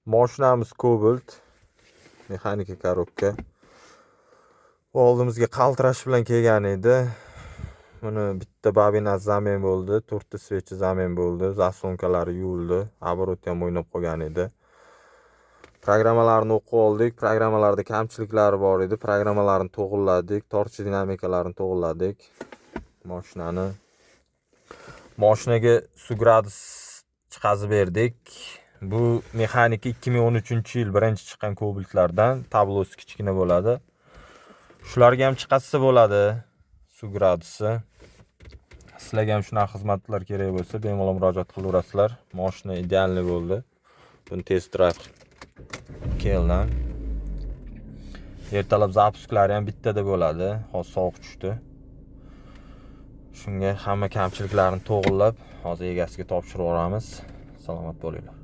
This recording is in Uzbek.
Mashinamiz Cobalt mexanika korobka. Oldimizga qaltirash bilan kelgan edi. Buni bitta babinasi zamen bo'ldi, 4 ta svechi zamen bo'ldi, zaslonkalari yuvildi, оборот ham o'ynab qolgan edi. Programmalarni o'qib oldik. Programmalarda kamchiliklari bor edi. Programmalarni to'g'riladik, torch dinamikalarini to'g'riladik. Mashinaga suv gradus chiqazib berdik. Bu mexanika 2013-yil birinchi chiqqan Cobaltlardan, tablosi kichkina bo'ladi. Shularga ham chiqazsa bo'ladi suv gradusi. Sizlarga ham shunaqa xizmatlar kerak bo'lsa, bemalol murojaat qilaverasizlar. Mashina idealni bo'ldi. Buni test drive keldim. Ertalab zapusklari ham bittada bo'ladi. Hozir sovuq tushdi. Shunga hamma kamchiliklarni to'g'rilab, hozir egasiga topshirib yuboramiz. Salomat bo'linglar.